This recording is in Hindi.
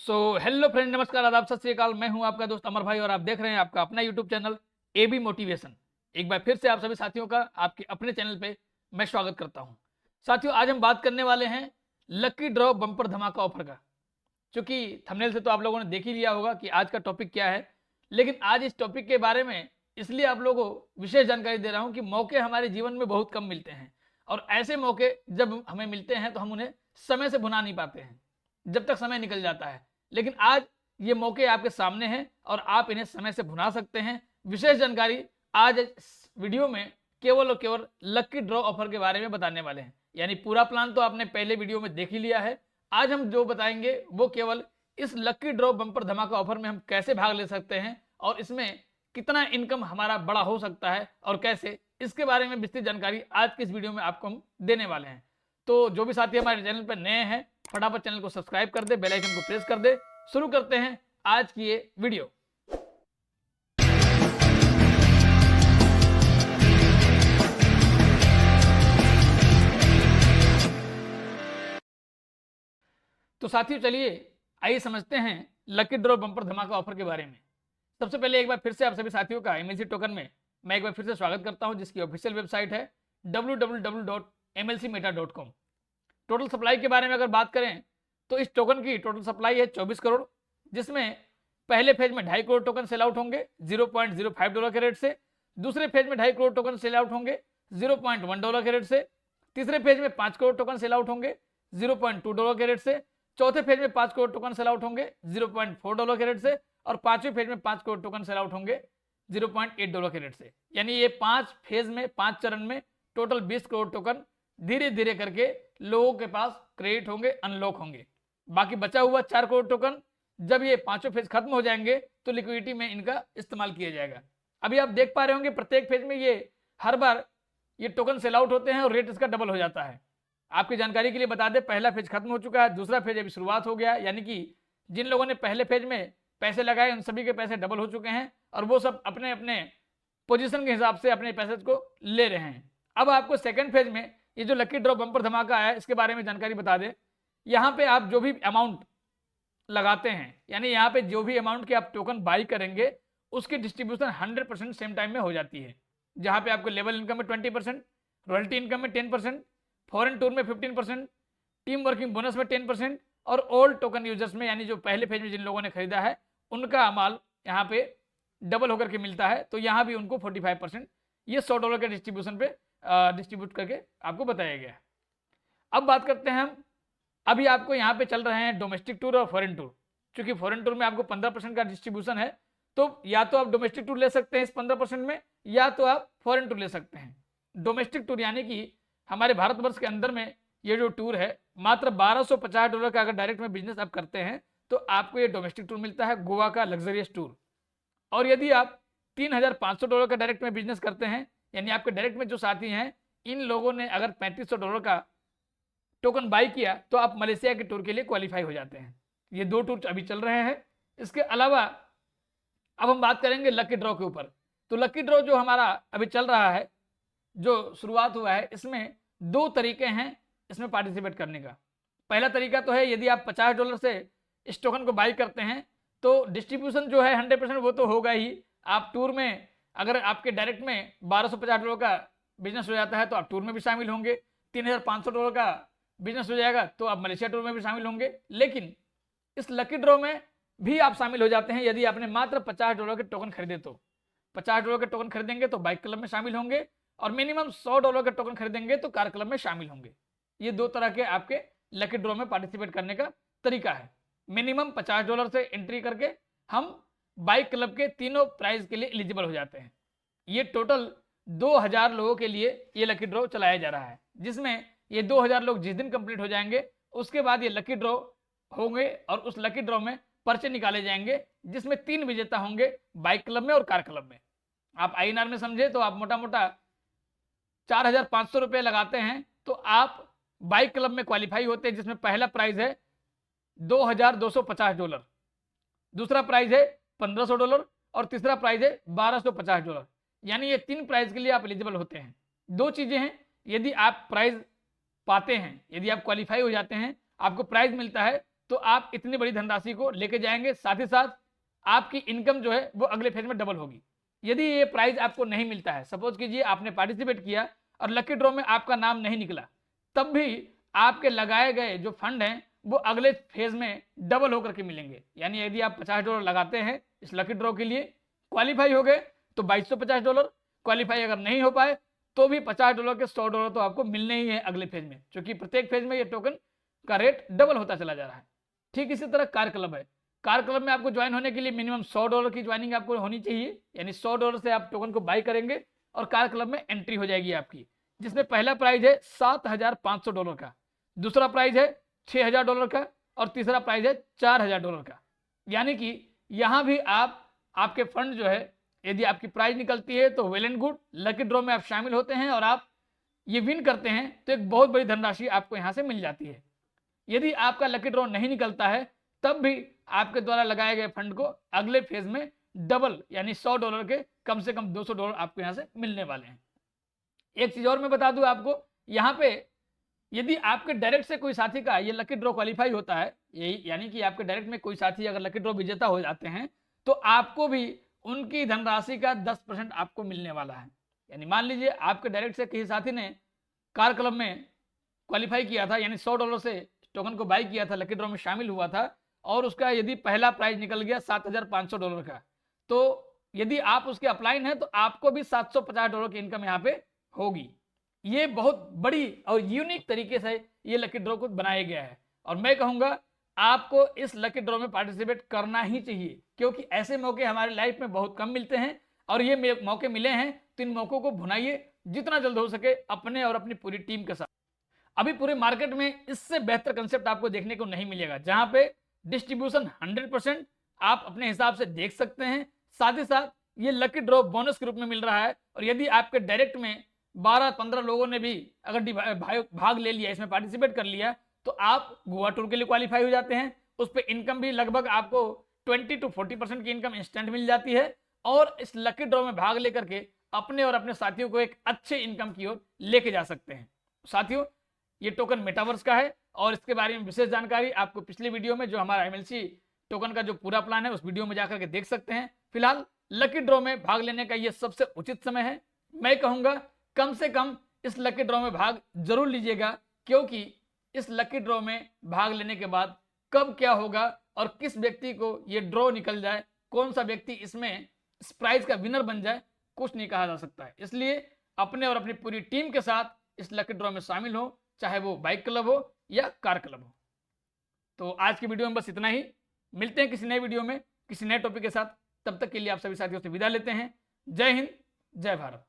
हेलो फ्रेंड, नमस्कार, आदाब, सत श्री अकाल। मैं हूं आपका दोस्त अमर भाई और आप देख रहे हैं आपका अपना यूट्यूब चैनल AB मोटिवेशन। एक बार फिर से आप सभी साथियों का आपके अपने चैनल पे मैं स्वागत करता हूं। साथियों, आज हम बात करने वाले हैं लकी ड्रॉ बम्पर धमाका ऑफर का। क्योंकि थंबनेल से तो आप लोगों ने देख ही लिया होगा कि आज का टॉपिक क्या है, लेकिन आज इस टॉपिक के बारे में इसलिए आप लोगों को विशेष जानकारी दे रहा हूँ कि मौके हमारे जीवन में बहुत कम मिलते हैं और ऐसे मौके जब हमें मिलते हैं तो हम उन्हें समय से भुना नहीं पाते हैं, जब तक समय निकल जाता है। लेकिन आज ये मौके आपके सामने हैं और आप इन्हें समय से भुना सकते हैं। विशेष जानकारी आज इस वीडियो में केवल और केवल लकी ड्रॉ ऑफर के बारे में बताने वाले हैं। यानी पूरा प्लान तो आपने पहले वीडियो में देख ही लिया है। आज हम जो बताएंगे वो केवल इस लकी ड्रॉ बम्पर धमाका ऑफर में हम कैसे भाग ले सकते हैं और इसमें कितना इनकम हमारा बड़ा हो सकता है और कैसे, इसके बारे में विस्तृत जानकारी आज के इस वीडियो में आपको हम देने वाले हैं। तो जो भी साथी हमारे चैनल पर नए हैं, फटाफट चैनल को सब्सक्राइब कर दे, बेल आइकन को प्रेस कर दे। शुरू करते हैं आज की ये वीडियो। तो साथियों, चलिए आइए समझते हैं लकी ड्रॉ बम्पर धमाका ऑफर के बारे में। सबसे पहले एक बार फिर से आप सभी साथियों का MLC टोकन में मैं एक बार फिर से स्वागत करता हूं, जिसकी ऑफिशियल वेबसाइट है www.mlcmeta.com। टोटल सप्लाई के बारे में अगर बात करें तो इस टोकन की टोटल सप्लाई है 24 करोड़, जिसमें पहले फेज में 2.5 करोड़ टोकन सेल आउट होंगे $0.05 के रेट से। दूसरे फेज में 2.5 करोड़ टोकन सेल आउट होंगे $0.1 के रेट से। तीसरे फेज में 5 करोड़ टोकन सेल आउट होंगे $0.2 के रेट से। चौथे फेज में 5 करोड़ टोकन सेल आउट होंगे $0.4 के रेट से। और पांचवें फेज में 5 करोड़ टोकन सेल आउट होंगे $0.8 के रेट से। यानी ये 5 फेज में 5 चरण में टोटल 20 करोड़ टोकन धीरे धीरे करके लोगों के पास क्रेडिट होंगे, अनलॉक होंगे। बाकी बचा हुआ 4 करोड़ टोकन जब ये पांचों फेज खत्म हो जाएंगे तो लिक्विडिटी में इनका इस्तेमाल किया जाएगा। अभी आप देख पा रहे होंगे प्रत्येक फेज में ये हर बार ये टोकन सेल आउट होते हैं और रेट इसका डबल हो जाता है। आपकी जानकारी के लिए बता दें, पहला फेज खत्म हो चुका है, दूसरा फेज अभी शुरुआत हो गया। यानी कि जिन लोगों ने पहले फेज में पैसे लगाए उन सभी के पैसे डबल हो चुके हैं और वो सब अपने अपने पोजीशन के हिसाब से अपने पैसे को ले रहे हैं। अब आपको सेकंड फेज में ये जो लकी ड्रॉ बम्पर धमाका है इसके बारे में जानकारी बता दें। यहाँ पे आप जो भी अमाउंट लगाते हैं, यानी यहाँ पे जो भी अमाउंट के आप टोकन बाई करेंगे उसकी डिस्ट्रीब्यूशन 100% सेम टाइम में हो जाती है। जहाँ पे आपको लेवल इनकम में 20%, रॉयल्टी इनकम में 10%, फॉरेन टूर में 15%, टीम वर्किंग बोनस में 10% और ऑल टोकन यूजर्स में, यानी जो पहले फेज में जिन लोगों ने खरीदा है उनका माल यहाँ पे डबल होकर के मिलता है। तो यहाँ भी उनको 45% ये $100 के डिस्ट्रीब्यूशन पे डिस्ट्रीब्यूट करके आपको बताया गया है। अब बात करते हैं हम, अभी आपको यहाँ पे चल रहे हैं डोमेस्टिक टूर और फॉरेन टूर। क्योंकि फॉरेन टूर में आपको 15% का डिस्ट्रीब्यूशन है, तो या तो आप डोमेस्टिक टूर ले सकते हैं इस 15% में, या तो आप फॉरेन टूर ले सकते हैं। डोमेस्टिक टूर यानी कि हमारे भारतवर्ष के अंदर में ये जो टूर है मात्र $1250 का अगर डायरेक्ट में बिजनेस आप करते हैं तो आपको ये डोमेस्टिक टूर मिलता है, गोवा का लग्जरियस टूर। और यदि आप $3500 का डायरेक्ट में बिजनेस करते हैं, यानी आपके डायरेक्ट में जो साथी हैं इन लोगों ने अगर $3500 का टोकन बाई किया तो आप मलेशिया के टूर के लिए क्वालिफाई हो जाते हैं। ये 2 टूर अभी चल रहे हैं। इसके अलावा अब हम बात करेंगे लकी ड्रॉ के ऊपर। तो लकी ड्रॉ जो हमारा अभी चल रहा है, जो शुरुआत हुआ है, इसमें 2 तरीके हैं इसमें पार्टिसिपेट करने का। पहला तरीका तो है यदि आप $50 से इस टोकन को बाई करते हैं तो डिस्ट्रीब्यूशन जो है 100% वो तो होगा ही। आप टूर में अगर आपके डायरेक्ट में $1250 का बिजनेस हो जाता है तो आप टूर में भी शामिल होंगे। $3500 का बिजनेस हो जाएगा तो आप मलेशिया टूर में भी शामिल होंगे। लेकिन इस लकी ड्रॉ में भी आप शामिल हो जाते हैं यदि आपने मात्र $50 के टोकन खरीदे। तो $50 के टोकन खरीदेंगे तो बाइक क्लब में शामिल होंगे और मिनिमम $100 के टोकन खरीदेंगे तो कार क्लब में शामिल होंगे। ये 2 तरह के आपके लकी ड्रॉ में पार्टिसिपेट करने का तरीका है। मिनिमम $50 से एंट्री करके हम बाइक क्लब के तीनों प्राइज के लिए एलिजिबल हो जाते हैं। ये टोटल 2000 लोगों के लिए ये लकी ड्रॉ चलाया जा रहा है, जिसमें ये 2000 लोग जिस दिन कंप्लीट हो जाएंगे उसके बाद ये लकी ड्रॉ होंगे और उस लकी ड्रॉ में पर्चे निकाले जाएंगे, जिसमें 3 विजेता होंगे बाइक क्लब में और कार क्लब में। आप INR में समझे तो आप मोटा मोटा 4500 रुपये लगाते हैं तो आप बाइक क्लब में क्वालिफाई होते हैं, जिसमें पहला प्राइज है $2250, दूसरा प्राइज है $1500 और तीसरा प्राइज है $1250। यानी ये 3 प्राइज के लिए आप एलिजिबल होते हैं। 2 चीजें हैं, यदि आप प्राइज पाते हैं, यदि आप क्वालिफाई हो जाते हैं, आपको प्राइज मिलता है तो आप इतनी बड़ी धनराशि को लेके जाएंगे, साथ ही साथ आपकी इनकम जो है वो अगले फेज में डबल होगी। यदि ये प्राइज आपको नहीं मिलता है, सपोज कीजिए आपने पार्टिसिपेट किया और लकी ड्रॉ में आपका नाम नहीं निकला, तब भी आपके लगाए गए जो फंड हैं वो अगले फेज में डबल होकर के मिलेंगे। यानी यदि आप $50 लगाते हैं इस लकी ड्रॉ के लिए, क्वालिफाई हो गए तो $2250, क्वालिफाई अगर नहीं हो पाए तो भी $50 के $100 तो आपको मिलने ही है अगले फेज में, क्योंकि प्रत्येक फेज में ये टोकन का रेट डबल होता चला जा रहा है। ठीक इसी तरह कार क्लब है, कार क्लब में आपको ज्वाइन होने के लिए मिनिमम $100 की ज्वाइनिंग आपको होनी चाहिए, यानी $100 से आप टोकन को बाई करेंगे और कार क्लब में एंट्री हो जाएगी आपकी, जिसमें पहला प्राइज है $7500 का, दूसरा प्राइज है $6000 का और तीसरा प्राइज है $4000 का। यानी कि यहाँ भी आपके फंड जो है, यदि आपकी प्राइज निकलती है तो well and good, lucky draw में आप शामिल होते हैं और आप ये विन करते हैं तो एक बहुत बड़ी धनराशि आपको यहाँ से मिल जाती है। यदि आपका लकी ड्रॉ नहीं निकलता है तब भी आपके द्वारा लगाए गए फंड को अगले फेज में डबल यानी $100 के कम से कम $200 आपको यहाँ से मिलने वाले हैं। एक चीज और मैं बता दूं आपको, यहाँ पे यदि आपके डायरेक्ट से कोई साथी का ये लकी ड्रॉ क्वालिफाई होता है, यही यानी कि आपके डायरेक्ट में कोई साथी अगर लकी ड्रॉ विजेता हो जाते हैं तो आपको भी उनकी धनराशि का 10% आपको मिलने वाला है। यानी मान लीजिए आपके डायरेक्ट से किसी साथी ने कार क्लब में क्वालिफाई किया था, यानी $100 से टोकन को बाई किया था, लकी ड्रॉ में शामिल हुआ था और उसका यदि पहला प्राइज निकल गया $7500 का, तो यदि आप उसके अपलाइन हैं तो आपको भी $750 की इनकम यहाँ पे होगी। ये बहुत बड़ी और यूनिक तरीके से ये लकी ड्रॉ को बनाया गया है और मैं कहूँगा आपको इस लकी ड्रॉ में पार्टिसिपेट करना ही चाहिए, क्योंकि ऐसे मौके हमारे लाइफ में बहुत कम मिलते हैं और ये मौके मिले हैं तो इन मौकों को भुनाइए जितना जल्द हो सके अपने और अपनी पूरी टीम के साथ। अभी पूरे मार्केट में इससे बेहतर कंसेप्ट आपको देखने को नहीं मिलेगा, जहां पे डिस्ट्रीब्यूशन 100% आप अपने हिसाब से देख सकते हैं, साथ ही साथ ये लकी ड्रॉ बोनस के रूप में मिल रहा है। और यदि आपके डायरेक्ट में 12-15 लोगों ने भी अगर भाग ले लिया, इसमें पार्टिसिपेट कर लिया, तो आप गोवा टूर के लिए क्वालिफाई हो जाते हैं। उस पर इनकम भी लगभग आपको 20 to 40% की इनकम इंस्टेंट मिल जाती है और इस लकी ड्रॉ में भाग लेकर के अपने और अपने साथियों को एक अच्छे इनकम की ओर लेके जा सकते हैं। साथियों, ये टोकन मेटावर्स का है और इसके बारे में विशेष जानकारी आपको पिछले वीडियो में जो हमारा MLC टोकन का जो पूरा प्लान है उस वीडियो में जाकर के देख सकते हैं। फिलहाल लकी ड्रॉ में भाग लेने का ये सबसे उचित समय है। मैं कहूँगा कम से कम इस लकी ड्रॉ में भाग जरूर लीजिएगा, क्योंकि इस लकी ड्रॉ में भाग लेने के बाद कब क्या होगा और किस व्यक्ति को ये ड्रॉ निकल जाए, कौन सा व्यक्ति इसमें इस प्राइज का विनर बन जाए, कुछ नहीं कहा जा सकता है। इसलिए अपने और अपनी पूरी टीम के साथ इस लकी ड्रॉ में शामिल हो, चाहे वो बाइक क्लब हो या कार क्लब हो। तो आज की वीडियो में बस इतना ही। मिलते हैं किसी नए वीडियो में किसी नए टॉपिक के साथ। तब तक के लिए आप सभी साथियों से विदा लेते हैं। जय हिंद, जय भारत।